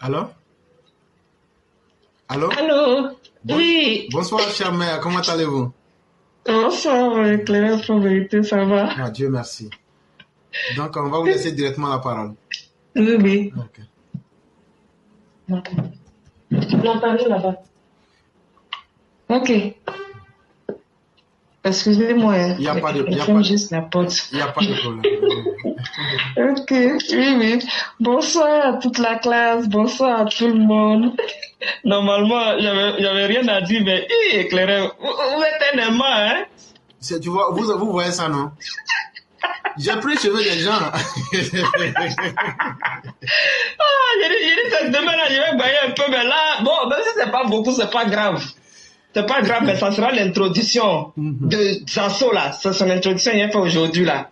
Allô? Allô? Allô? Oui. Bonsoir, chère mère. Comment allez-vous? Bonsoir, Clémence, en vérité, ça va? Ah, Dieu merci. Donc, on va vous laisser directement la parole. Oui, oui. Ok. L'entendez là-bas. Ok. Excusez-moi, Il n'y a pas de, je ferme juste la porte. il y a pas de problème. Ok, oui, oui. Bonsoir à toute la classe, bonsoir à tout le monde. Normalement, j'avais rien à dire, mais éclairé, vous êtes un aimant, hein? Tu vois, vous voyez ça, non? J'ai pris les cheveux des gens. J'ai dit, cette semaine-là, je vais bailler un peu, mais là, bon, même si c'est pas beaucoup, c'est pas grave. C'est pas grave, mais ça sera l'introduction de Zasso, là. C'est son introduction qu'il a fait aujourd'hui, là.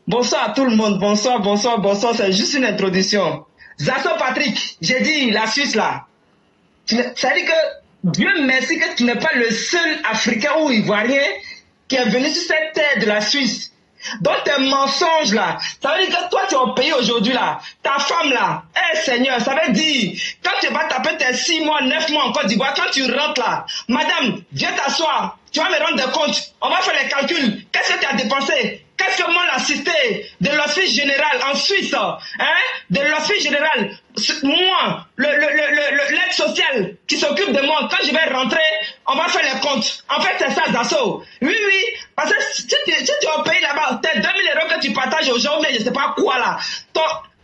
Bonsoir à tout le monde, bonsoir, bonsoir, bonsoir, c'est juste une introduction. Zasso Patrick, j'ai dit la Suisse, là. Ça dit que Dieu merci que tu n'es pas le seul Africain ou Ivoirien qui est venu sur cette terre de la Suisse. Donc tes mensonges là, ça veut dire que toi tu es au pays aujourd'hui là, ta femme là, Seigneur, ça veut dire, quand tu vas taper tes 6 mois, 9 mois en Côte d'Ivoire, quand tu rentres là, madame, viens t'asseoir, tu vas me rendre des comptes, on va faire les calculs, qu'est-ce que tu as dépensé? Qu'est-ce que moi l'assisté de l'hospice général en Suisse, hein? De l'hospice général, moi, l'aide sociale qui s'occupe de moi, quand je vais rentrer, on va faire les comptes. En fait, c'est ça, Zasso. Oui, oui, parce que si tu es au pays là-bas, tes 2000 € que tu partages aux gens, mais je sais pas quoi là.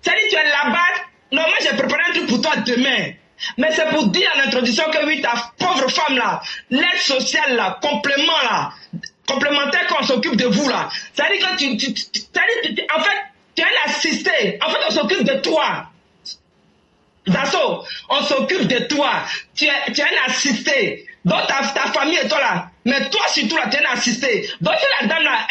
C'est-à-dire tu es là-bas, normalement j'ai préparé un truc pour toi demain. Mais c'est pour dire en introduction que oui, ta pauvre femme là, l'aide sociale là, complément là, complémentaire qu'on s'occupe de vous là. C'est-à-dire que en fait, tu es un assisté. En fait, on s'occupe de toi. Zasso, on s'occupe de toi. Tu es un assisté. Donc ta famille est toi là. Mais toi surtout là, tu es un assisté. Donc la dame là,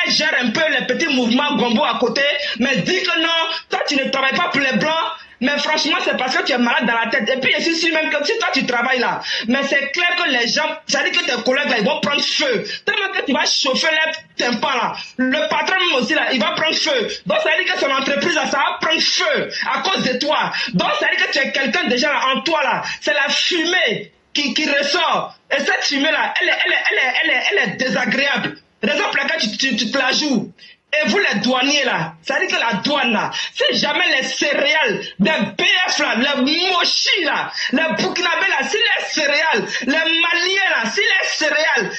elle gère un peu les petits mouvements gombo à côté, mais dis que non, toi tu ne travailles pas pour les blancs. Mais franchement, c'est parce que tu es malade dans la tête. Et puis, je suis sûr même que si toi, tu travailles là, mais c'est clair que les gens, ça dit que tes collègues là, ils vont prendre feu. Tellement que tu vas chauffer les tympans là. Le patron même aussi là, il va prendre feu. Donc, ça dit que son entreprise là, ça va prendre feu à cause de toi. Donc, ça dit que tu es quelqu'un déjà là, en toi là. C'est la fumée qui ressort. Et cette fumée là, elle est désagréable. Raison pour laquelle tu te la joues. Et vous les douaniers là, ça dit que la douane là, c'est jamais les céréales, les BF là, les mochis là, les Burkinabés là, c'est les céréales, les Maliens là, c'est les céréales,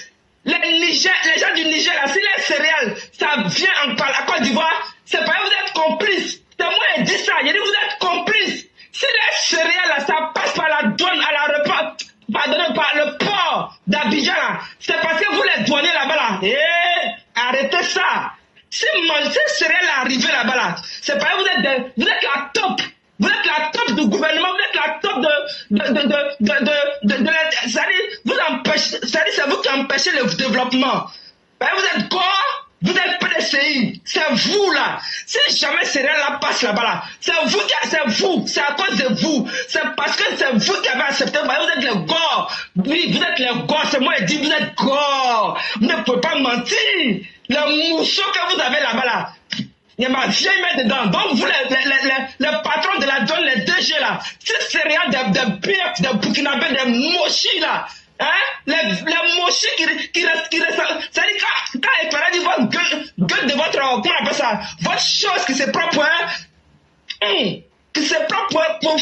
les gens du Niger là, c'est les céréales, ça vient à Côte d'Ivoire, c'est pas vous êtes complices, c'est moi qui dis ça, j'ai dit vous êtes complices, si les céréales là, ça passe par la douane à l'aéroport, pardonnez, par le port d'Abidjan là, c'est parce que vous les douaniers là-bas là, arrêtez ça. Si ces céréales arrivées là-bas, là, c'est pas vous êtes la top. Vous êtes la top du gouvernement, vous êtes la top vous empêchez, c'est vous qui empêchez le développement. Vous êtes quoi? Vous êtes PDCI. C'est vous là. Si jamais ces céréales là passent là-bas là, c'est à cause de vous. C'est parce que c'est vous qui avez accepté. Vous êtes les gars. Oui, vous êtes les gars. C'est moi qui dis, vous êtes gars. Vous ne pouvez pas mentir. Le mousseau que vous avez là-bas là, il y a ma vieille main dedans. Donc vous, les patrons de la donne, les DG là, ces céréales de BF, de Burkinabé, des mochis là, hein, les mochis qui restent, ça dit quand Ekpara dit votre gueule de votre, comment on appelle ça, votre chose qui c'est propre, hein, qui c'est propre pour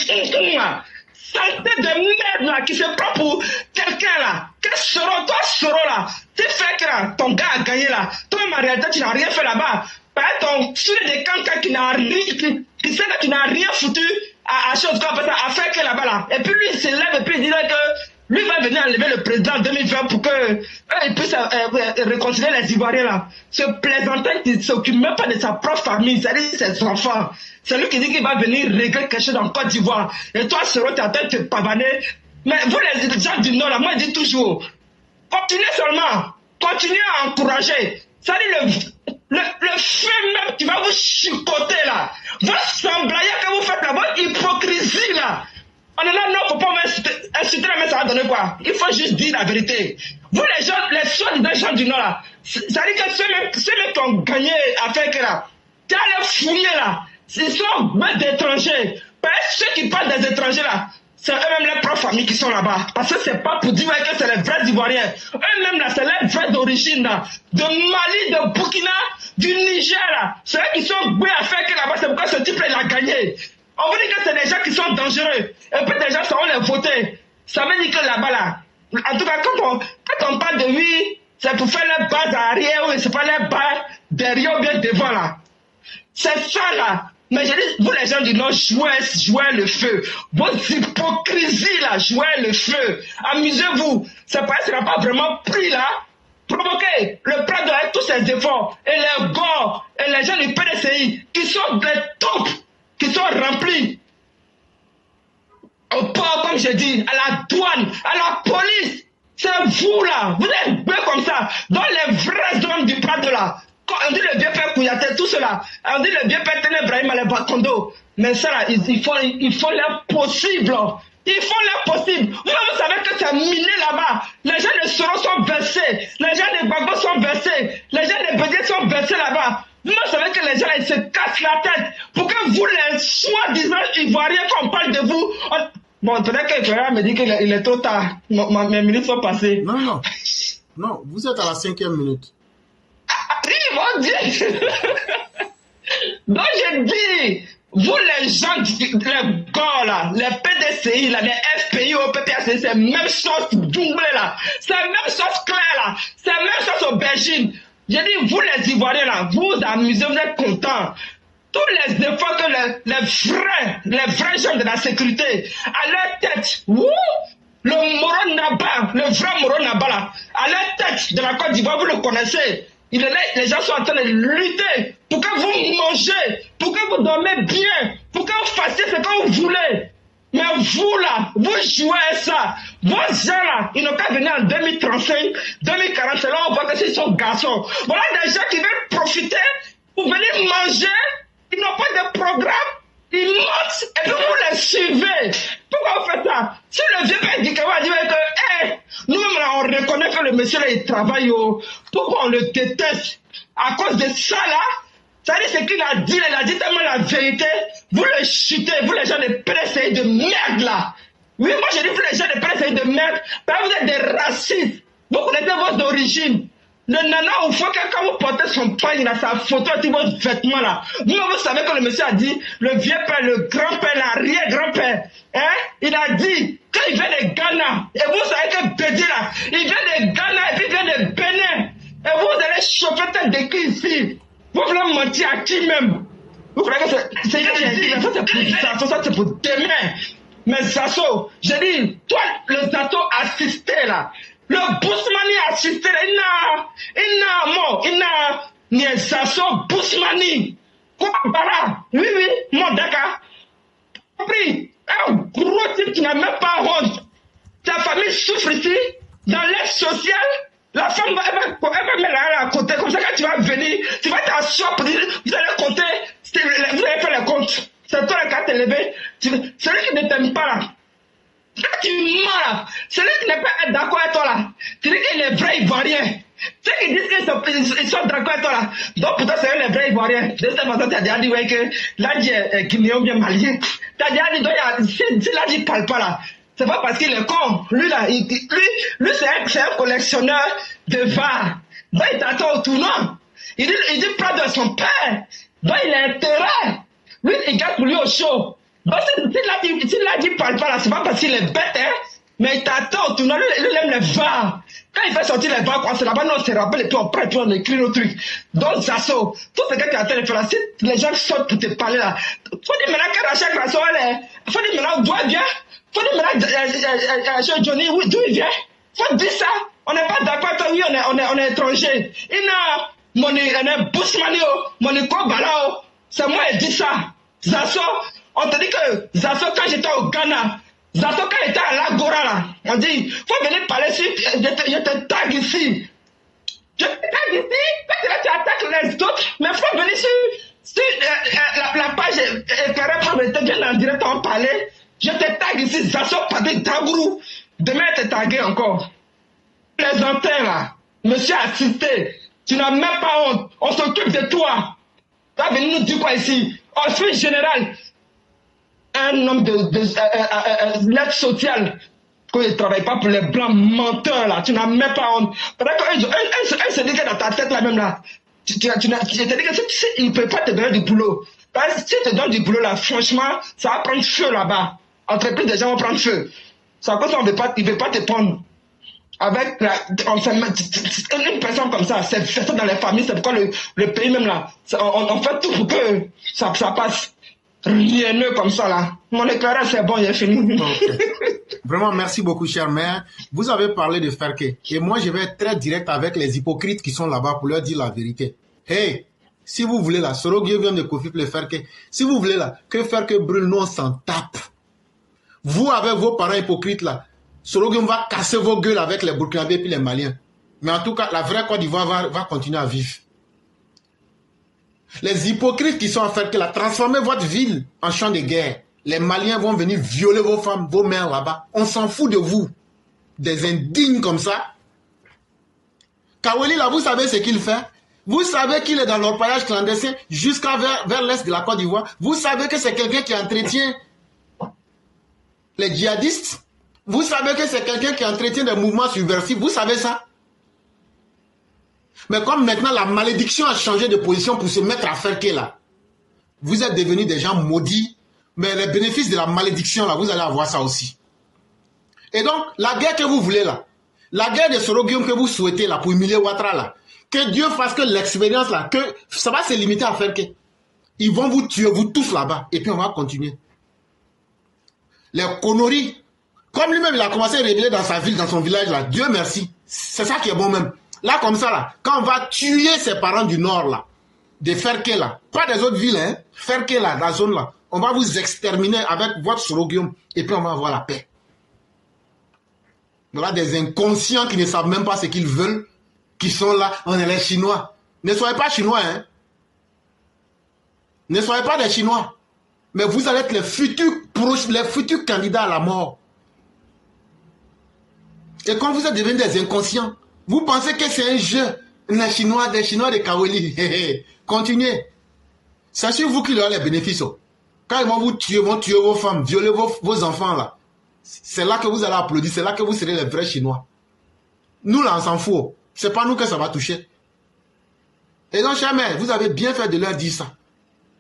santé de merde là, qui c'est propre pour quelqu'un là, que toi Soro là, tu fais que là, ton gars a gagné là, toi en réalité tu n'as rien fait là-bas, ton sur des cancans qui n'a rien, qui sait que tu n'as rien foutu à chose comme ça, à faire que là-bas là, et puis lui il se lève et puis il dit que lui va venir enlever le président en 2020 pour que il puisse réconcilier les Ivoiriens là. Ce plaisantin qui ne s'occupe même pas de sa propre famille, c'est-à-dire ses enfants. C'est lui qui dit qu'il va venir régler quelque chose en Côte d'Ivoire. Et toi, Soro, tu es en train de te pavaner. Mais vous, les gens du Nord, là, moi, je dis toujours, continuez seulement. Continuez à encourager. C'est-à-dire le feu même qui va vous chicoter là. Votre semblaillage que vous faites là, votre hypocrisie là. On est là, non, faut pas insulter la main, ça va donner quoi? Il faut juste dire la vérité. Vous, les gens, les soi-disant gens du Nord là, ça veut dire que ceux-là qui ont gagné à faire que là, tu as les fouiller là, ils sont maîtres d'étrangers. Ben, ceux qui parlent des étrangers là, c'est eux-mêmes les propres familles qui sont là-bas. Parce que c'est pas pour dire que c'est les vrais Ivoiriens. Eux-mêmes là, c'est les vrais d'origine là. De Mali, de Burkina, du Niger là. C'est eux qui sont doués à faire que là-bas. C'est pourquoi ce type là, il a gagné. On veut dire que c'est des gens qui sont dangereux. Et puis des gens sauront les voter. Ça veut dire que là-bas là, en tout cas quand on parle de lui, c'est pour faire les bases arrière ou c'est pas les bases derrière ou bien devant là. C'est ça là. Mais je dis, vous les gens du Nord, jouez le feu. Vos hypocrisies là, jouez le feu. Amusez-vous. C'est pas, ça n'a pas vraiment pris là. Provoquez le Prado avec tous ses efforts. Et les gars, et les gens du PDCI, qui sont des taupes, qui sont remplis. Au port, comme je dis, à la douane, à la police. C'est vous là. Vous êtes bien comme ça. Dans les vrais hommes du Prado là. Quand on dit le vieux père Kouyaté, tout cela, on dit le vieux père Téné Brahim Bakondo, mais ça là, il faut l'impossible. Ils font l'impossible. Vous savez que c'est miné là-bas. Les gens de Soros sont versés. Les gens de Gbagbo sont versés. Les gens de Bédié sont versés là-bas. Vous savez que les gens ils se cassent la tête. Pour que vous, les soi-disant Ivoiriens, qu'on parle de vous. Bon, peut-être que Ivoirien me dit qu'il est trop tard. Mes minutes sont passées. Non. Non, vous êtes à la 5e minute. Mon Dieu. Donc je dis, vous les gens, les gars là, les PDCI là, les FPI au PPAC, c'est même sauce doublée là, c'est même sauce claire là, c'est même sauce aubergine. Je dis, vous les Ivoiriens là, vous vous amusez, vous êtes contents. Tous les efforts que les vrais gens de la sécurité, à leur tête, le Moro Naba, le vrai Moro Naba là, à leur tête de la Côte d'Ivoire, vous le connaissez. Il est là, les gens sont en train de lutter pour que vous mangez, pour que vous dormez bien, pour que vous fassiez ce que vous voulez. Mais vous là, vous jouez ça. Vos gens là, ils n'ont qu'à venir en 2035, 2040, là on voit que c'est son garçon. Voilà des gens qui veulent profiter pour venir manger, ils n'ont pas de programme, ils montent et puis vous les suivez. Pourquoi vous faites ça? Si le vieux père dit que nous-mêmes là, on reconnaît que le monsieur là, il travaille. Pourquoi on le déteste? À cause de ça là, ça dit ce qu'il a dit tellement la vérité. Vous le chutez, vous les gens de PDCI de merde là. Oui, moi je dis vous les gens de PDCI de merde, parce que vous êtes des racistes. Vous connaissez vos origines. Le nana, il faut que quand vous portez son pagne, là, sa photo et vos vêtements là. Vous savez que le monsieur a dit, le vieux père, le grand-père, l'arrière-grand-père, hein, il a dit qu'il vient de Ghana. Et vous savez que Bédi là, il vient de Ghana et puis il vient de Bénin. Et vous allez chauffer tête de qui ici? Vous voulez mentir à qui même? Vous croyez que c'est que j'ai dit, ça c'est pour Zasso, ça c'est pour demain. Mais Zasso, j'ai dit, toi, le Zasso assisté là. Le Bousmani assisté, il n'a Zasso Bousmani. Quoi, Bara? Oui, mon Dakar. Compris? Un gros type qui n'a même pas honte. Ta famille souffre ici, dans l'aide sociale. La femme va mettre la à côté, comme ça quand tu vas venir, tu vas t'asseoir pour dire, vous allez compter, vous allez faire les comptes. C'est toi qui as te levé. Celui qui ne t'aime pas là. Quand tu mens là, celui qui n'est pas d'accord avec toi là, tu dis qu'il est vrai Ivoirien. Ceux qui disent qu'ils sont d'accord avec toi là, donc pour toi c'est les vrais Ivoiriens. De cette façon, tu as déjà dit ouais, que l'Adji est guinéen bien malien. Tu as déjà dit, si l'Adji ne parle pas là, c'est pas parce qu'il est con. Lui là, lui c'est un collectionneur de VAR. Donc il t'attend au tournant. Il dit prendre de son père. Donc il a intérêt. Lui, il garde pour lui au show. Donc s'il a dit parle pas là, c'est pas parce qu'il est bête, hein. Mais il t'attend au tournant. Lui, il aime les VAR. Quand il fait sortir les VAR, c'est là-bas, on se rappelle et puis on prend et puis on écrit nos trucs. Donc Zasso, tout ce que tu es en train de faire là, si les gens sortent pour te parler là, faut dire maintenant que Rachel Grasso, faut dire maintenant d'où elle vient. Faut dire maintenant, Johnny, d'où il vient. Faut dire ça. On n'est pas d'accord, oui, on est étranger. Il a mon Bousmani, mon Balao. C'est moi qui dis ça. Zasso, on te dit que Zasso, quand j'étais au Ghana, Zasso, quand j'étais à l'Agora, là, on dit, faut venir parler sur, je te tag ici. Je te tag ici, parce que tu attaques les autres, mais faut venir sur la page éclairée pour te dire en direct, on parler. Je te tag ici, Zasso, Patrick Dagourou. Demain, je te tagué encore. Plaisantin, là, monsieur assisté, tu n'as même pas honte, on s'occupe de toi. Tu vas venir nous dire quoi ici? Ensuite, général, un homme de l'aide sociale, quand il ne travaille pas pour les blancs menteurs là, tu n'as même pas honte. Parce qu'elle se dit que dans ta tête là même là, je te dis que il ne peut pas te donner du boulot. Parce que si tu te donnes du boulot là, franchement, ça va prendre feu là-bas. Entreprise, des gens vont prendre feu. C'est à cause qu'on ne veut pas te prendre. Avec une personne comme ça, c'est ça dans les familles, c'est pourquoi le pays même là, on fait tout pour que ça passe. Rien comme ça là. Mon éclairage c'est bon, il est fini. Okay. Vraiment, merci beaucoup, cher maire. Vous avez parlé de Ferke. Et moi, je vais être très direct avec les hypocrites qui sont là-bas pour leur dire la vérité. Hey, si vous voulez là, Soro Gueye vient de Kofi pour le Ferke. Si vous voulez là, que Ferke brûle, nous on s'en tape. Vous, avec vos parents hypocrites là, Soro Gueye va casser vos gueules avec les Burkinabés et les Maliens. Mais en tout cas, la vraie Côte d'Ivoire va continuer à vivre. Les hypocrites qui sont en Ferke là, transformez votre ville en champ de guerre. Les Maliens vont venir violer vos femmes, vos mères là-bas. On s'en fout de vous. Des indignes comme ça. Kaweli là, vous savez ce qu'il fait? Vous savez qu'il est dans l'orpaillage clandestin jusqu'à vers l'est de la Côte d'Ivoire. Vous savez que c'est quelqu'un qui entretient les djihadistes. Vous savez que c'est quelqu'un qui entretient des mouvements subversifs. Vous savez ça? Mais comme maintenant la malédiction a changé de position pour se mettre à faire que là, vous êtes devenus des gens maudits, mais les bénéfices de la malédiction là, vous allez avoir ça aussi. Et donc, la guerre que vous voulez là, la guerre de Soro Gueye que vous souhaitez là, pour humilier Ouattara là, que Dieu fasse que l'expérience là, que ça va se limiter à faire que ils vont vous tuer, vous tous là-bas, et puis on va continuer. Les conneries, comme lui-même il a commencé à révéler dans sa ville, dans son village là, Dieu merci, c'est ça qui est bon même. Là, comme ça, là, quand on va tuer ses parents du Nord, là, de Ferke, là, pas des autres villes, hein, Ferke, là, la zone, là, on va vous exterminer avec votre Soro Gueye, et puis on va avoir la paix. Il y aura des inconscients qui ne savent même pas ce qu'ils veulent, qui sont là, on est les Chinois. Ne soyez pas Chinois, hein. Ne soyez pas des Chinois. Mais vous allez être les futurs candidats à la mort. Et quand vous êtes devenus des inconscients, vous pensez que c'est un jeu, des Chinois de Kaweli. Continuez. Sachez vous qu'il y aura les bénéfices. Quand ils vont vous tuer, vos femmes, violer vos enfants là. C'est là que vous allez applaudir, c'est là que vous serez les vrais Chinois. Nous là, on s'en fout. C'est pas nous que ça va toucher. Et donc, jamais, vous avez bien fait de leur dire ça.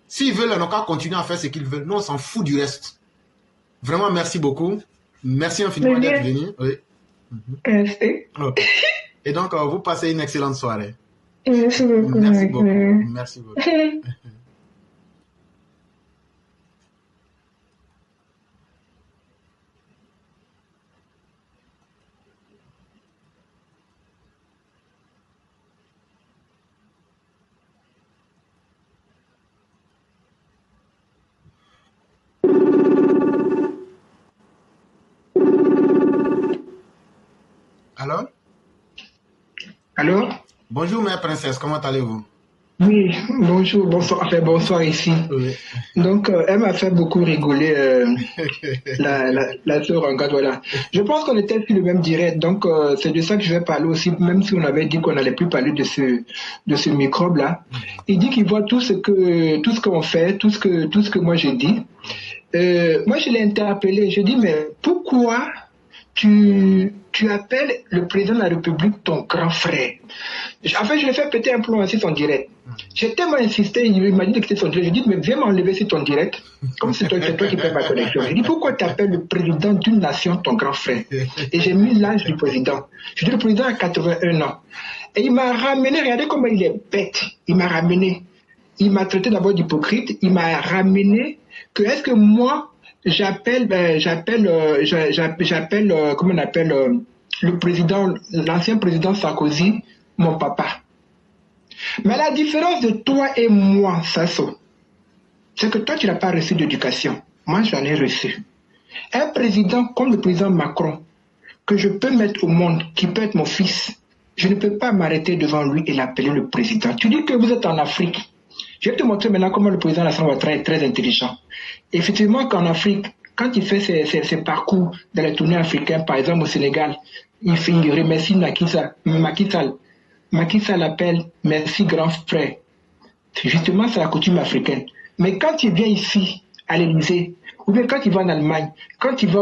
S'ils veulent, ils n'ont qu'à continuer à faire ce qu'ils veulent. Nous, on s'en fout du reste. Vraiment, merci beaucoup. Merci infiniment d'être venu. Oui. Merci. Okay. Et donc, vous passez une excellente soirée. Merci beaucoup. Merci beaucoup. Merci beaucoup. Allô? Allô? Bonjour, mère princesse, comment allez-vous? Oui, bonjour, bonsoir, enfin bonsoir ici. Oui. Donc, elle m'a fait beaucoup rigoler, la sœur Angad, voilà. Je pense qu'on était sur le même direct, donc c'est de ça que je vais parler aussi, même si on avait dit qu'on n'allait plus parler de ce microbe-là. Il dit qu'il voit tout ce qu'on fait, tout ce que moi j'ai dit. Moi, je l'ai interpellé, je dis, mais pourquoi tu appelles le président de la République ton grand frère? En fait, je l'ai fait péter un plomb sur son direct. J'ai tellement insisté, il m'a dit de quitter son direct. Je dis, mais viens m'enlever sur ton direct, comme c'est toi qui fais ma connexion. Je dis, pourquoi tu appelles le président d'une nation ton grand frère? Et j'ai mis l'âge du président. Je dis, le président a 81 ans. Et il m'a ramené, regardez comment il est bête. Il m'a ramené. Il m'a traité d'abord d'hypocrite. Il m'a ramené que est-ce que moi, j'appelle, comment on appelle, le président, l'ancien président Sarkozy, mon papa. Mais la différence de toi et moi, Sasso, c'est que toi, tu n'as pas reçu d'éducation. Moi, j'en ai reçu. Un président comme le président Macron, que je peux mettre au monde, qui peut être mon fils, je ne peux pas m'arrêter devant lui et l'appeler le président. Tu dis que vous êtes en Afrique. Je vais te montrer maintenant comment le président Alassane Ouattara est très intelligent. Effectivement, qu'en Afrique, quand il fait ses parcours dans les tournées africaines, par exemple au Sénégal, il remercie Macky Sall. Macky Sall l'appelle merci grand frère. Justement, c'est la coutume africaine. Mais quand il vient ici, à l'Élysée, ou bien quand il va en Allemagne, quand il va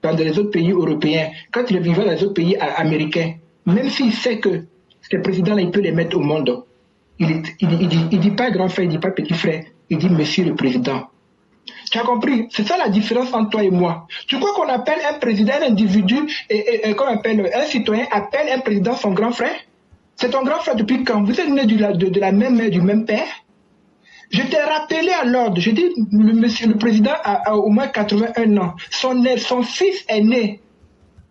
dans les autres pays européens, quand il va dans les autres pays américains, même s'il sait que ces présidents-là, il peut les mettre au monde, il dit pas grand frère, il dit pas petit frère, il dit monsieur le président. Tu as compris? C'est ça la différence entre toi et moi. Tu crois qu'on appelle un président, un individu, qu'on appelle un citoyen, appelle un président son grand frère? C'est ton grand frère depuis quand? Vous êtes né de la même mère, du même père? Je t'ai rappelé à l'ordre. Je dis, monsieur le président a au moins 81 ans. Son fils aîné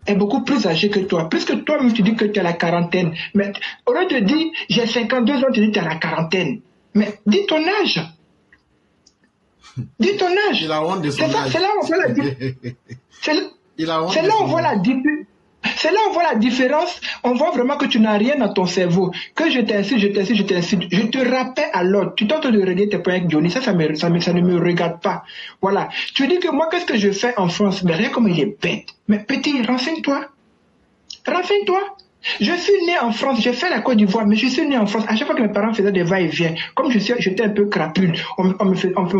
est beaucoup plus âgé que toi. Puisque toi-même, tu dis que tu es à la quarantaine. Mais au lieu de dire, j'ai 52 ans, tu dis que tu es à la quarantaine. Mais dis ton âge. Dis ton âge. Il a honte de son âge. C'est là où on voit la C'est là où on voit la différence. On voit vraiment que tu n'as rien dans ton cerveau. Que je t'incite. Je te rappelle à l'ordre. Tu tentes de régler tes points avec Johnny. Ça ne me regarde pas. Voilà. Tu dis que moi, qu'est-ce que je fais en France? Mais rien comme il est bête. Mais petit, renseigne-toi. Renseigne-toi. Je suis né en France, j'ai fait la Côte d'Ivoire, mais je suis né en France. À chaque fois que mes parents faisaient des va-et-vient, comme j'étais un peu crapule, on me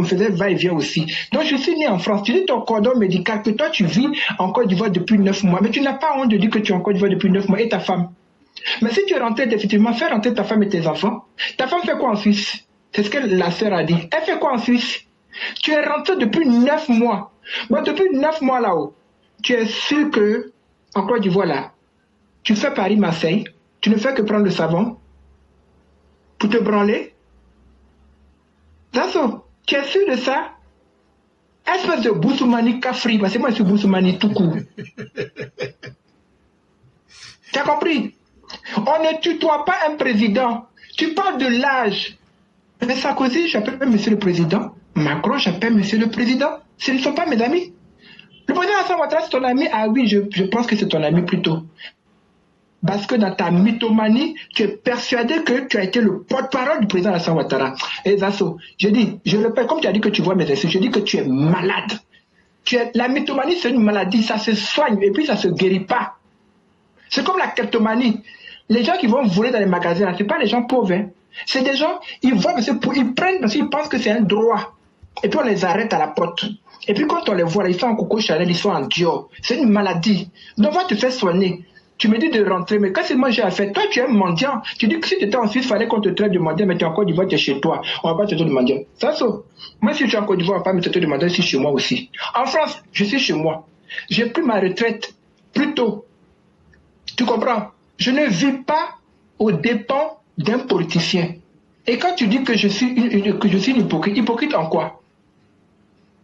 faisait va-et-vient aussi. Donc je suis né en France. Tu dis ton cordon médical, que toi tu vis en Côte d'Ivoire depuis 9 mois, mais tu n'as pas honte de dire que tu es en Côte d'Ivoire depuis 9 mois et ta femme. Mais si tu es rentré définitivement, fais rentrer ta femme et tes enfants. Ta femme fait quoi en Suisse? C'est ce que la sœur a dit. Elle fait quoi en Suisse? Tu es rentré depuis 9 mois. Bon, depuis 9 mois là-haut, tu es sûr que en Côte d'Ivoire là, tu fais Paris-Marseille, tu ne fais que prendre le savon pour te branler. Zasso, tu es sûr de ça? Espèce de Boussoumani Kafri, parce que moi je suis Boussoumani tout court. Tu as compris? On ne tutoie pas un président. Tu parles de l'âge. Mais Sarkozy, j'appelle même monsieur le président. Macron, j'appelle monsieur le président. Ce ne sont pas mes amis. Le président Alassane Ouattara, c'est ton ami? Ah oui, je pense que c'est ton ami plutôt. Parce que dans ta mythomanie, tu es persuadé que tu as été le porte-parole du président Alassane Ouattara. Et Zasso, je dis, je le répète, comme tu as dit que tu vois mes insultes, je dis que tu es malade. La mythomanie, c'est une maladie, ça se soigne et puis ça ne se guérit pas. C'est comme la kleptomanie. Les gens qui vont voler dans les magasins, ce n'est pas les gens pauvres. Hein. C'est des gens, ils voient, ils prennent parce qu'ils pensent que c'est un droit. Et puis on les arrête à la porte. Et puis quand on les voit, ils sont en Coco Chanel, ils sont en Dior. C'est une maladie. Donc va te faire soigner. Tu me dis de rentrer, mais quand c'est moi j'ai affaire, toi tu es mendiant. Tu dis que si tu étais en Suisse, il fallait qu'on te traite de mendiant, mais tu es en Côte d'Ivoire, tu es chez toi. On va pas te traiter de mendiant. Ça, moi si je suis en Côte d'Ivoire, on va pas me traiter de mendiant, je suis chez moi aussi. En France, je suis chez moi. J'ai pris ma retraite plus tôt. Tu comprends? Je ne vis pas aux dépens d'un politicien. Et quand tu dis que je suis une hypocrite, hypocrite en quoi?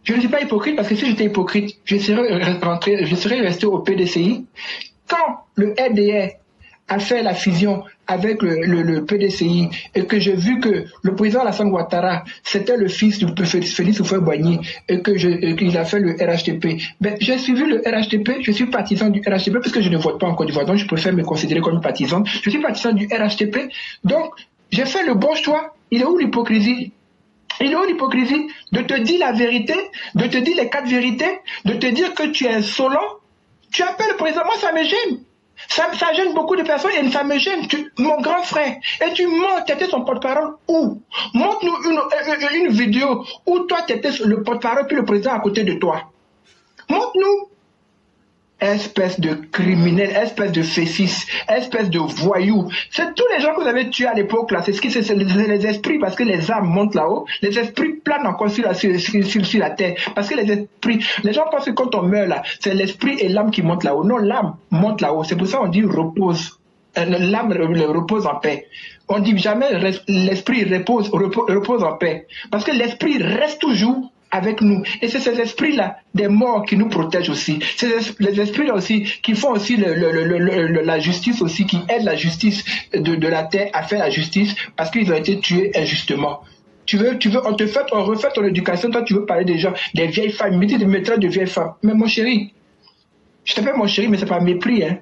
Je ne suis pas hypocrite parce que si j'étais hypocrite, je serais resté au PDCI. Quand le RDR a fait la fusion avec le PDCI et que j'ai vu que le président Alassane Ouattara, c'était le fils du Félix Houphouët-Boigny et qu'il a fait le RHDP, ben, j'ai suivi le RHDP, je suis partisan du RHDP puisque je ne vote pas en Côte d'Ivoire, donc je préfère me considérer comme partisan. Je suis partisan du RHDP, donc j'ai fait le bon choix. Il est où l'hypocrisie? Il est où l'hypocrisie de te dire la vérité, de te dire les 4 vérités, de te dire que tu es insolent? Tu appelles le président, moi ça me gêne. Ça gêne beaucoup de personnes et ça me gêne. Mon grand frère, et tu montes, tu étais son porte-parole où? Montre-nous une vidéo où toi tu étais le porte-parole puis le président à côté de toi. Montre-nous. Espèce de criminel, espèce de fessis, espèce de voyou. C'est tous les gens que vous avez tués à l'époque là. C'est les esprits parce que les âmes montent là-haut. Les esprits planent encore sur la terre. Parce que les gens pensent que quand on meurt là, c'est l'esprit et l'âme qui montent là-haut. Non, l'âme monte là-haut. C'est pour ça qu'on dit repose. L'âme repose en paix. On dit jamais l'esprit repose en paix. Parce que l'esprit reste toujours avec nous. Et c'est ces esprits-là, des morts, qui nous protègent aussi. C'est les esprits-là aussi, qui font aussi la justice aussi, qui aident la justice de la terre à faire la justice, parce qu'ils ont été tués injustement. On refait ton éducation, toi tu veux parler des gens, des vieilles femmes, mais tu te mettras de vieilles femmes. Mais mon chéri, je t'appelle mon chéri, mais c'est pas mépris, hein.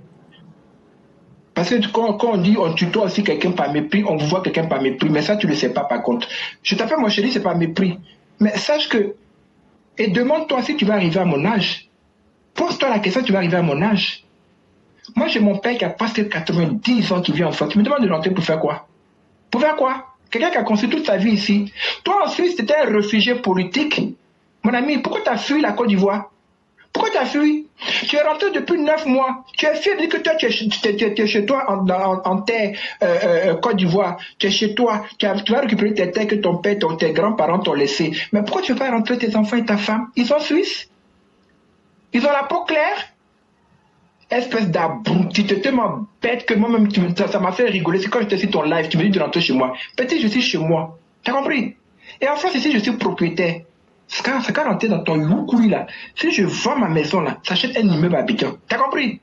Parce que quand on dit on tutoie aussi quelqu'un par mépris, on voit quelqu'un par mépris, mais ça tu le sais pas par contre. Je t'appelle mon chéri, c'est pas mépris. Mais sache que, et demande-toi si tu vas arriver à mon âge. Pose-toi la question, tu vas arriver à mon âge. Moi, j'ai mon père qui a presque 90 ans qui vit en France. Tu me demandes de rentrer pour faire quoi? Pour faire quoi? Quelqu'un qui a construit toute sa vie ici. Toi, en Suisse, tu étais un réfugié politique. Mon ami, pourquoi tu as fui la Côte d'Ivoire? Pourquoi tu as fui? Tu es rentré depuis 9 mois. Tu es fier de dire que toi, tu es chez toi en terre Côte d'Ivoire. Tu es chez toi. Tu vas récupérer tes terres que ton père, tes grands-parents t'ont laissé. Mais pourquoi tu ne veux pas rentrer tes enfants et ta femme? Ils sont suisses. Ils ont la peau claire. Espèce d'abruti, tu es tellement bête que moi-même, ça m'a fait rigoler. C'est quand je te suis ton live, tu me dis de rentrer chez moi. Petit, je suis chez moi. T'as compris? Et en France, ici, je suis propriétaire. C'est quand rentrer dans ton loukoui là. Si je vends ma maison là, j'achète un immeuble à Abidjan. T'as compris?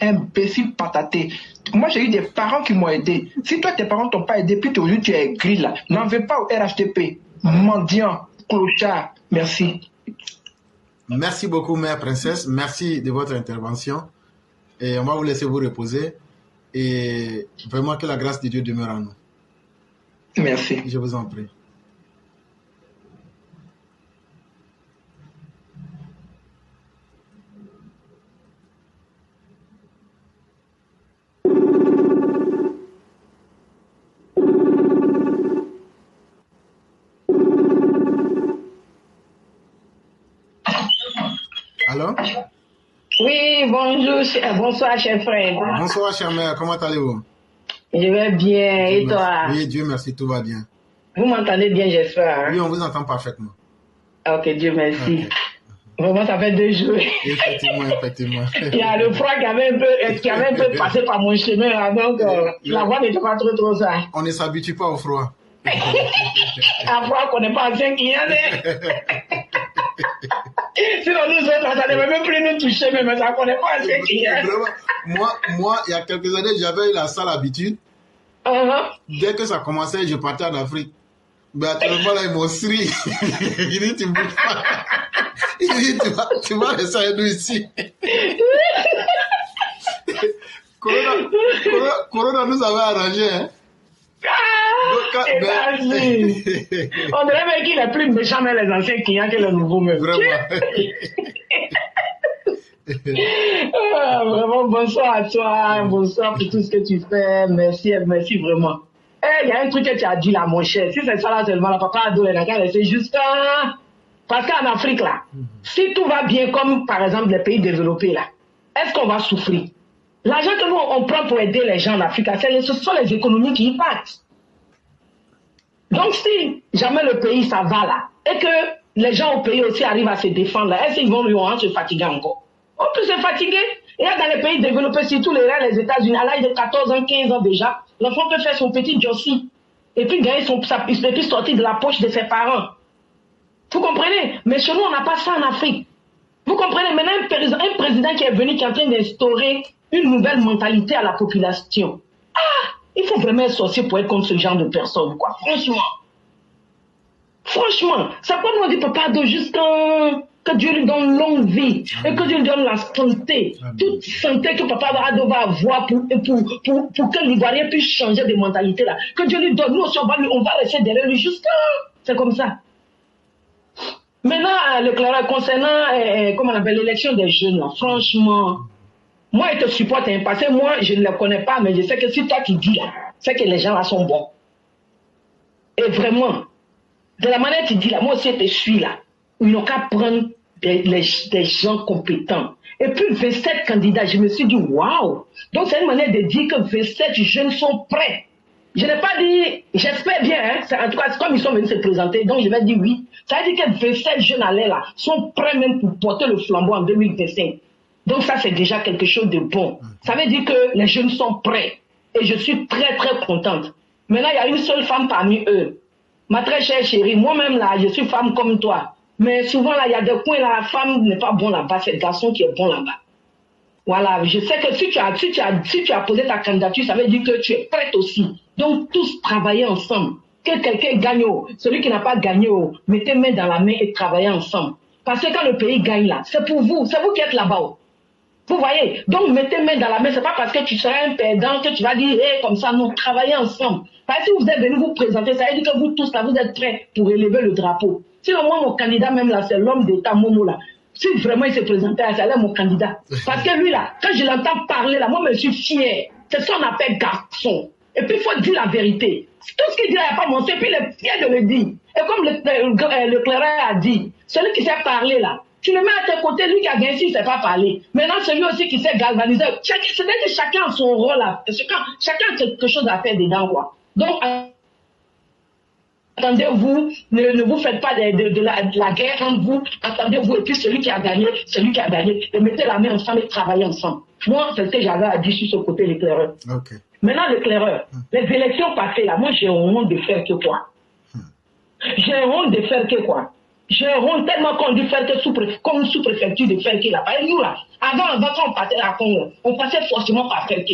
Imbécile pataté. Moi, j'ai eu des parents qui m'ont aidé. Si toi, tes parents t'ont pas aidé, puis aujourd'hui, tu es gris là. N'en veux pas au RHTP. Mendiant, clochard. Merci. Merci beaucoup, mère princesse. Merci de votre intervention. Et on va vous laisser vous reposer. Et vraiment que la grâce de Dieu demeure en nous. Merci. Je vous en prie. Allô? Oui, bonsoir, cher frère. Bonsoir, chère mère, comment allez-vous? Je vais bien, Dieu et toi? Oui, Dieu merci, tout va bien. Vous m'entendez bien, j'espère. Hein? Oui, on vous entend parfaitement. Ok, Dieu merci. Okay. Vraiment, ça fait 2 jours. Effectivement, effectivement. Il y a le froid qui avait un peu passé par mon chemin, là, donc la voix n'était pas trop ça. On ne s'habitue pas au froid. À froid qu'on n'est pas en 5 Sinon, nous autres, ça ne devait même plus nous toucher, mais ça ne connaît pas assez qui est. Moi, il y a quelques années, j'avais eu la sale habitude. Dès que ça commençait, je partais en Afrique. Mais actuellement, là, ils m'ont sri. Il dit, tu ne bouges pas. Il dit, tu vas rester avec nous ici. Corona nous avait arrangé, hein. On dirait même qu'il est plus méchant mais les anciens clients que les nouveaux même. Vraiment. Vraiment, bonsoir à toi, bonsoir pour tout ce que tu fais. Merci vraiment. Il y a un truc que tu as dit là, mon cher. Si c'est ça là seulement, la papa Ado est là, c'est juste parce qu'en Afrique là, si tout va bien comme par exemple les pays développés là, est-ce qu'on va souffrir? L'argent que nous on prend pour aider les gens en Afrique, ce sont les économies qui y partent. Donc si jamais le pays ça va là, et que les gens au pays aussi arrivent à se défendre là, est-ce qu'ils vont se fatiguer encore? On peut se fatiguer. Et là, dans les pays développés, surtout les États-Unis, à l'âge de 14 ans, 15 ans déjà, l'enfant peut faire son petit jossi et puis gagner et puis sortir de la poche de ses parents. Vous comprenez? Mais chez nous, on n'a pas ça en Afrique. Vous comprenez? Maintenant, un président qui est venu, qui est en train d'instaurer une nouvelle mentalité à la population. Il faut vraiment être sorcier pour être comme ce genre de personne, quoi. Franchement, ça peut nous dire, papa, que Dieu lui donne longue vie et que Dieu lui donne la santé. Toute santé que papa Ado va avoir pour que l'Ivoirien puisse changer de mentalité là. Que Dieu lui donne. Nous aussi, on va rester derrière lui jusqu'à. C'est comme ça. Maintenant, concernant, comment on appelle, l'élection des jeunes là, franchement, moi, je te supporte, hein, parce que moi, je ne les connais pas, mais je sais que si toi tu dis là, c'est que les gens là sont bons. Et vraiment, de la manière que tu dis là, moi aussi je te suis là, ils n'ont qu'à prendre des gens compétents. Et puis 27 candidats, je me suis dit, waouh! Donc c'est une manière de dire que 27 jeunes sont prêts. Je n'ai pas dit, j'espère bien, hein, en tout cas, comme ils sont venus se présenter, donc je vais dire oui. Ça veut dire que 27 jeunes allaient là, sont prêts même pour porter le flambeau en 2025. Donc ça, c'est déjà quelque chose de bon. Ça veut dire que les jeunes sont prêts. Et je suis très, très contente. Maintenant, il y a une seule femme parmi eux. Ma très chère chérie, moi-même là, je suis femme comme toi. Mais souvent là, il y a des coins là, la femme n'est pas bon là-bas, c'est le garçon qui est bon là-bas. Voilà, je sais que si tu as posé ta candidature, ça veut dire que tu es prête aussi. Donc tous travailler ensemble. Que quelqu'un gagne, celui qui n'a pas gagné, mettez main dans la main et travaillez ensemble. Parce que quand le pays gagne là, c'est pour vous, c'est vous qui êtes là-bas. Vous voyez, donc mettez main dans la main, c'est pas parce que tu seras un perdant que tu vas dire, comme ça, non, travaillez ensemble. Parce que si vous êtes venus vous présenter, ça veut dire que vous tous là, vous êtes prêts pour élever le drapeau. Sinon, moi, mon candidat même là, c'est l'homme d'État Momo là. Si vraiment il s'est présenté, c'est là mon candidat. Parce que lui là, quand je l'entends parler là, moi je suis fier. C'est ça qu'on appelle garçon. Et puis, il faut dire la vérité. Tout ce qu'il dit, il n'y a pas menti. Et puis, il est fier de le dire. Et comme le claireur a dit, celui qui sait parler là, tu le mets à tes côtés, lui qui a gagné, il ne sait pas parler. Maintenant, celui aussi qui sait galvaniser. C'est-à-dire que chacun a son rôle là. Chacun a quelque chose à faire dedans, quoi. Donc, attendez-vous, ne vous faites pas de la guerre entre vous. Attendez-vous, et puis celui qui a gagné, et mettez la main ensemble et travaillez ensemble. Moi, c'est ce que j'avais à dire sur ce côté l'éclaireur. Okay. Maintenant, l'éclaireur, les élections passées là, moi j'ai honte de faire que quoi? J'ai honte de faire que quoi? J'ai honte tellement qu'on dit faire que comme sous-préfecture de faire que là. Et nous là, avant quand on partait à Congo, on passait forcément par faire que.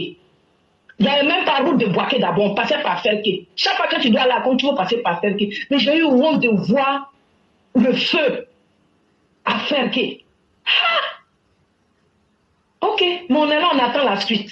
Il n'y avait même pas route de Boaké d'abord, on passait par Ferké. Chaque fois que tu dois aller à Congo, tu vas passer par Ferké. Mais j'ai eu honte de voir le feu à Ferké. Ok, mais on est là, on attend la suite.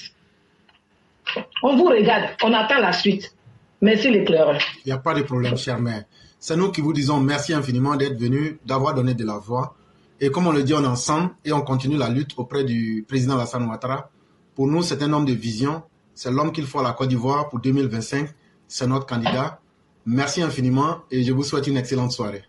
On vous regarde, on attend la suite. Merci l'éclaireur. Il n'y a pas de problème, chère mère. C'est nous qui vous disons merci infiniment d'être venus, d'avoir donné de la voix. Et comme on le dit, on est ensemble et on continue la lutte auprès du président Alassane Ouattara. Pour nous, c'est un homme de vision. C'est l'homme qu'il faut à la Côte d'Ivoire pour 2025. C'est notre candidat. Merci infiniment et je vous souhaite une excellente soirée.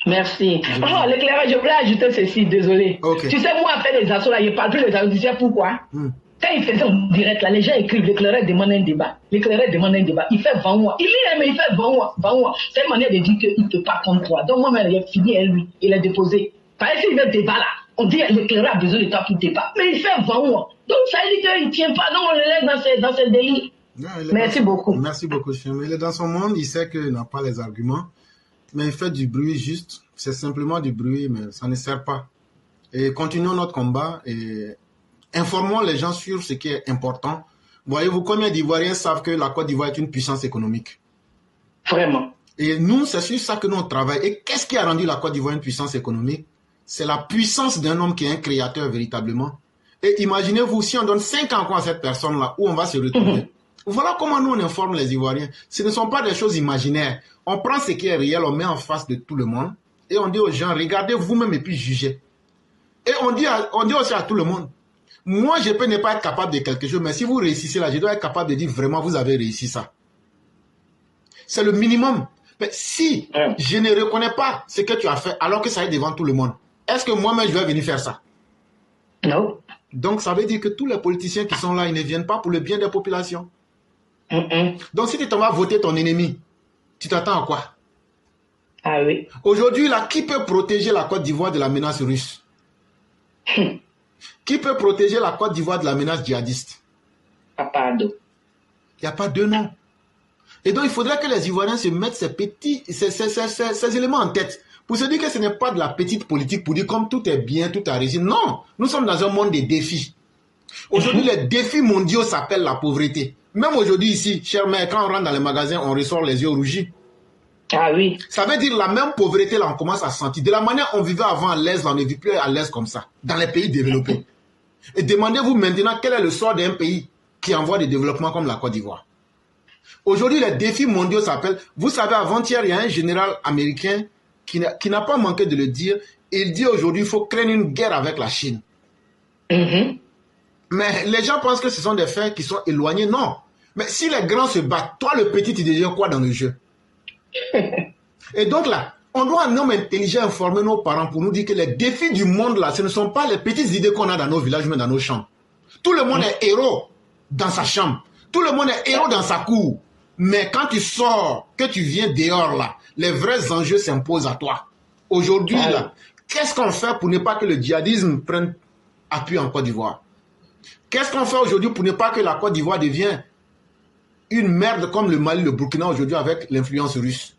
Merci. Oh, l'éclaireur, je voulais ajouter ceci, désolé. Okay. Tu sais, moi, après les assauts là, je ne parle plus des assauts. Tu sais pourquoi? Quand il faisait en direct, là, les gens écrivent, l'éclaireur demande un débat. L'éclaireur demande un débat. Il fait 20 mois. Il est, mais il fait 20 mois. C'est une manière de dire qu'il ne peut pas contre toi. Donc, moi-même, il a fini, lui. Il a déposé. Par exemple, s'il veut débat là, on dit l'éclaireur a besoin de toi pour débat. Mais il fait 20 mois. Donc, ça veut dire qu'il ne tient pas. Donc, on le laisse dans ses délires. Merci beaucoup. Merci beaucoup, Chien. Il est dans son monde, il sait qu'il n'a pas les arguments. Mais il fait du bruit juste. C'est simplement du bruit, mais ça ne sert pas. Et continuons notre combat et informons les gens sur ce qui est important. Voyez-vous, combien d'Ivoiriens savent que la Côte d'Ivoire est une puissance économique? Vraiment. Et nous, c'est sur ça que nous on travaille. Et qu'est-ce qui a rendu la Côte d'Ivoire une puissance économique? C'est la puissance d'un homme qui est un créateur véritablement. Et imaginez-vous, si on donne 5 ans à cette personne-là, où on va se retrouver. Voilà comment nous on informe les Ivoiriens. Ce ne sont pas des choses imaginaires. On prend ce qui est réel, on met en face de tout le monde. Et on dit aux gens, regardez vous-même et puis jugez. Et on dit aussi à tout le monde, moi je peux ne pas être capable de quelque chose, mais si vous réussissez là, je dois être capable de dire vraiment vous avez réussi ça. C'est le minimum. Mais si je ne reconnais pas ce que tu as fait alors que ça est devant tout le monde, est-ce que moi-même je vais venir faire ça? Non. Donc ça veut dire que tous les politiciens qui sont là, ils ne viennent pas pour le bien des populations. Donc si tu t'en vas voter ton ennemi, tu t'attends à quoi? Ah oui. Aujourd'hui, là, qui peut protéger la Côte d'Ivoire de la menace russe? Qui peut protéger la Côte d'Ivoire de la menace djihadiste? Pardon. Il n'y a pas de nom. Et donc, il faudrait que les Ivoiriens se mettent ces éléments en tête. Pour se dire que ce n'est pas de la petite politique, pour dire comme tout est bien, tout a réussi. Non, nous sommes dans un monde des défis. Aujourd'hui, les défis mondiaux s'appellent la pauvreté. Même aujourd'hui ici, chère mère, quand on rentre dans les magasins, on ressort les yeux rougis. Ah oui. Ça veut dire la même pauvreté, là, on commence à sentir. De la manière dont on vivait avant à l'aise, là, on ne vit plus à l'aise comme ça, dans les pays développés. Et demandez-vous maintenant quel est le sort d'un pays qui envoie des développements comme la Côte d'Ivoire. Aujourd'hui, les défis mondiaux s'appellent... Vous savez, avant-hier, il y a un général américain qui n'a pas manqué de le dire. Il dit aujourd'hui, il faut craindre une guerre avec la Chine. Mais les gens pensent que ce sont des faits qui sont éloignés. Non. Mais si les grands se battent, toi, le petit, tu deviens quoi dans le jeu? Et donc là, on doit un homme intelligent informer nos parents pour nous dire que les défis du monde là, ce ne sont pas les petites idées qu'on a dans nos villages, mais dans nos chambres. Tout le monde est héros dans sa chambre. Tout le monde est héros dans sa cour. Mais quand tu sors, que tu viens dehors là, les vrais enjeux s'imposent à toi. Aujourd'hui là, qu'est-ce qu'on fait pour ne pas que le djihadisme prenne appui en Côte d'Ivoire? Qu'est-ce qu'on fait aujourd'hui pour ne pas que la Côte d'Ivoire devienne une merde comme le Mali, le Burkina aujourd'hui avec l'influence russe?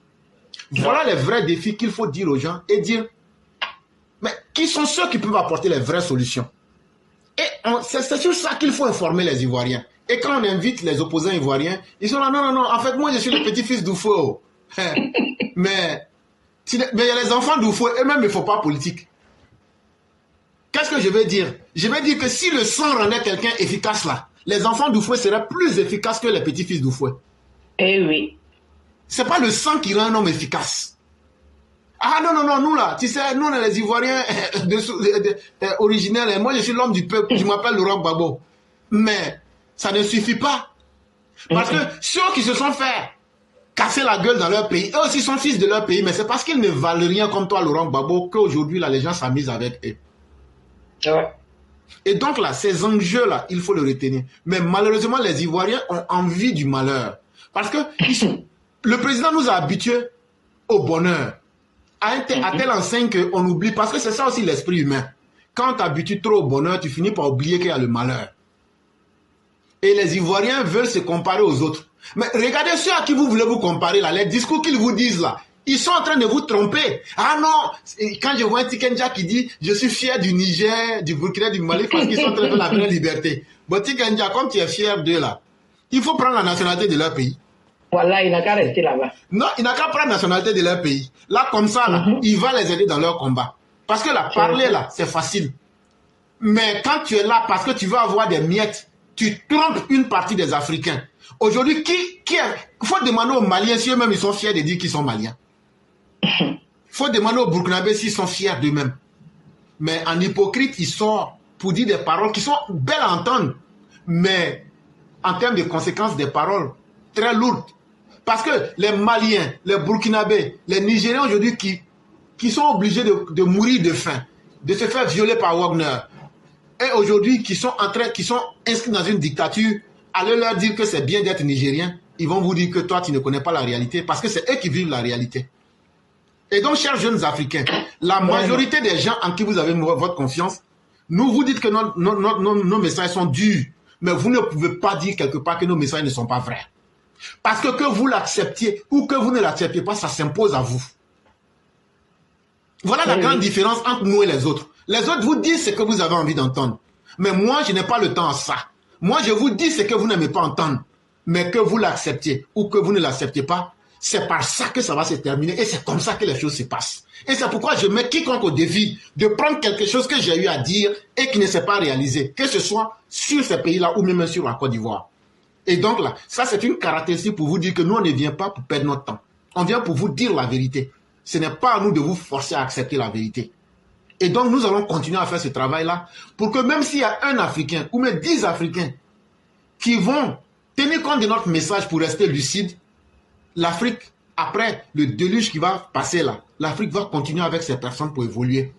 Voilà les vrais défis qu'il faut dire aux gens et dire, mais qui sont ceux qui peuvent apporter les vraies solutions? Et c'est sur ça qu'il faut informer les Ivoiriens. Et quand on invite les opposants ivoiriens, ils sont là, non, en fait, moi je suis le petit-fils d'Oufo. Mais il y a les enfants d'Oufo, eux-mêmes ne font pas politique. Qu'est-ce que je vais dire? Je vais dire que si le sang rendait quelqu'un efficace là, les enfants d'Oufoué seraient plus efficaces que les petits-fils d'Oufoué. Eh oui. C'est pas le sang qui rend un homme efficace. Ah non, nous là, tu sais, nous on est les Ivoiriens originels. Moi je suis l'homme du peuple, je m'appelle Laurent Gbagbo. Mais ça ne suffit pas. Parce que ceux qui se sont fait casser la gueule dans leur pays, eux aussi sont fils de leur pays, mais c'est parce qu'ils ne valent rien comme toi, Laurent Gbagbo, qu'aujourd'hui, là, les gens s'amusent avec eux. Ouais. Et donc là, ces enjeux-là, il faut le retenir. Mais malheureusement, les Ivoiriens ont envie du malheur. Parce que le président nous a habitués au bonheur. À telle enseigne qu'on oublie, parce que c'est ça aussi l'esprit humain. Quand tu t'habitues trop au bonheur, tu finis par oublier qu'il y a le malheur. Et les Ivoiriens veulent se comparer aux autres. Mais regardez ceux à qui vous voulez vous comparer là, les discours qu'ils vous disent là, ils sont en train de vous tromper. Ah non, quand je vois un Tikenja qui dit « Je suis fier du Niger, du Burkina, du Mali parce qu'ils sont en train de la vraie liberté ». Bon Tikenja, comme tu es fier d'eux là, il faut prendre la nationalité de leur pays. Voilà, il n'a qu'à rester là-bas. Non, il n'a qu'à prendre la nationalité de leur pays. Là, comme ça, là, il va les aider dans leur combat. Parce que là, parler là, c'est facile. Mais quand tu es là parce que tu veux avoir des miettes, tu trompes une partie des Africains. Aujourd'hui, il faut demander aux Maliens si eux-mêmes ils sont fiers de dire qu'ils sont Maliens. Il faut demander aux Burkinabés s'ils sont fiers d'eux-mêmes. Mais en hypocrite, ils sortent pour dire des paroles qui sont belles à entendre, mais en termes de conséquences, des paroles très lourdes. Parce que les Maliens, les Burkinabés, les Nigériens aujourd'hui qui sont obligés de mourir de faim, de se faire violer par Wagner, et aujourd'hui qui sont inscrits dans une dictature, allez leur dire que c'est bien d'être Nigérien, ils vont vous dire que toi tu ne connais pas la réalité, parce que c'est eux qui vivent la réalité. Et donc, chers jeunes Africains, la majorité des gens en qui vous avez votre confiance, nous vous dites que nos messages sont durs, mais vous ne pouvez pas dire quelque part que nos messages ne sont pas vrais. Parce que vous l'acceptiez ou que vous ne l'acceptiez pas, ça s'impose à vous. Voilà la grande différence entre nous et les autres. Les autres vous disent ce que vous avez envie d'entendre. Mais moi, je n'ai pas le temps à ça. Moi, je vous dis ce que vous n'aimez pas entendre. Mais que vous l'acceptiez ou que vous ne l'acceptez pas, c'est par ça que ça va se terminer. Et c'est comme ça que les choses se passent. Et c'est pourquoi je mets quiconque au défi de prendre quelque chose que j'ai eu à dire et qui ne s'est pas réalisé. Que ce soit sur ces pays-là ou même sur la Côte d'Ivoire. Et donc là, ça c'est une caractéristique pour vous dire que nous on ne vient pas pour perdre notre temps. On vient pour vous dire la vérité. Ce n'est pas à nous de vous forcer à accepter la vérité. Et donc nous allons continuer à faire ce travail-là pour que même s'il y a un Africain ou même 10 Africains qui vont tenir compte de notre message pour rester lucide, l'Afrique, après le déluge qui va passer là, l'Afrique va continuer avec ces personnes pour évoluer.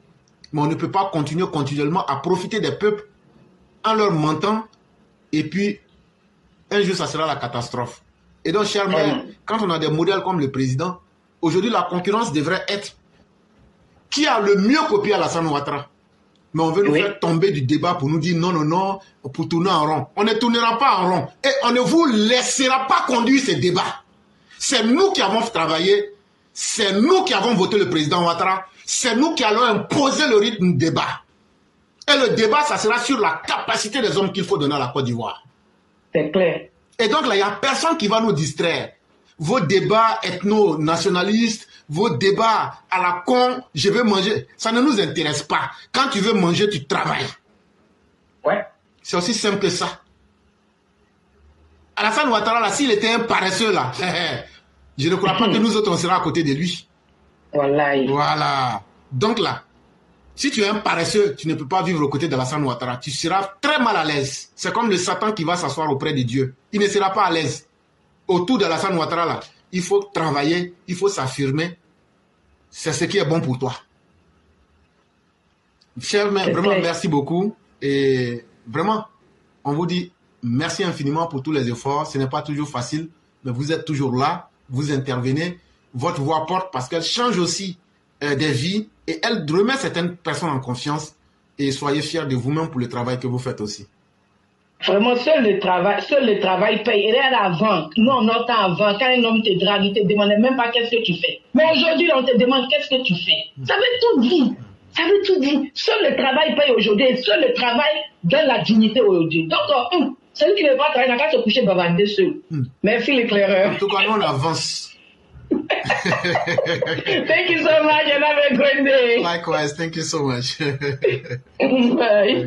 Mais on ne peut pas continuer continuellement à profiter des peuples en leur mentant et puis un jour, ça sera la catastrophe. Et donc, chers mères, quand on a des modèles comme le président, aujourd'hui, la concurrence devrait être qui a le mieux copié Alassane Ouattara. Mais on veut nous faire tomber du débat pour nous dire non, non, non, pour tourner en rond. On ne tournera pas en rond. Et on ne vous laissera pas conduire ces débats. C'est nous qui avons travaillé. C'est nous qui avons voté le président Ouattara. C'est nous qui allons imposer le rythme du débat. Et le débat, ça sera sur la capacité des hommes qu'il faut donner à la Côte d'Ivoire. C'est clair. Et donc là, il n'y a personne qui va nous distraire. Vos débats ethno-nationalistes, vos débats à la con, je veux manger, ça ne nous intéresse pas. Quand tu veux manger, tu travailles. Ouais. C'est aussi simple que ça. Alassane Ouattara, là, s'il était un paresseux, là, je ne crois pas que nous autres, on sera à côté de lui. Voilà. Donc là, si tu es un paresseux, tu ne peux pas vivre aux côtés d'Alassane Ouattara. Tu seras très mal à l'aise. C'est comme le Satan qui va s'asseoir auprès de Dieu. Il ne sera pas à l'aise. Autour d'Alassane Ouattara, là, il faut travailler, il faut s'affirmer. C'est ce qui est bon pour toi. Chers mères, vraiment, merci beaucoup. Et vraiment, on vous dit merci infiniment pour tous les efforts. Ce n'est pas toujours facile, mais vous êtes toujours là. Vous intervenez. Votre voix porte parce qu'elle change aussi des vies et elle remet certaines personnes en confiance et soyez fiers de vous-même pour le travail que vous faites aussi. Vraiment, seul le travail paye. Rien avant, non, notre temps avant, quand un homme te drague, il te demande même pas qu'est-ce que tu fais. Mais aujourd'hui, on te demande qu'est-ce que tu fais. Ça veut tout dire. Ça veut tout dire. Seul le travail paye aujourd'hui et seul le travail donne la dignité aujourd'hui. Donc, celui qui ne veut pas travailler n'a qu'à se coucher bavarder seul. Merci l'éclaireur. En tout cas, nous, on avance. Thank you so much and have a great day. Likewise, thank you so much. Bye.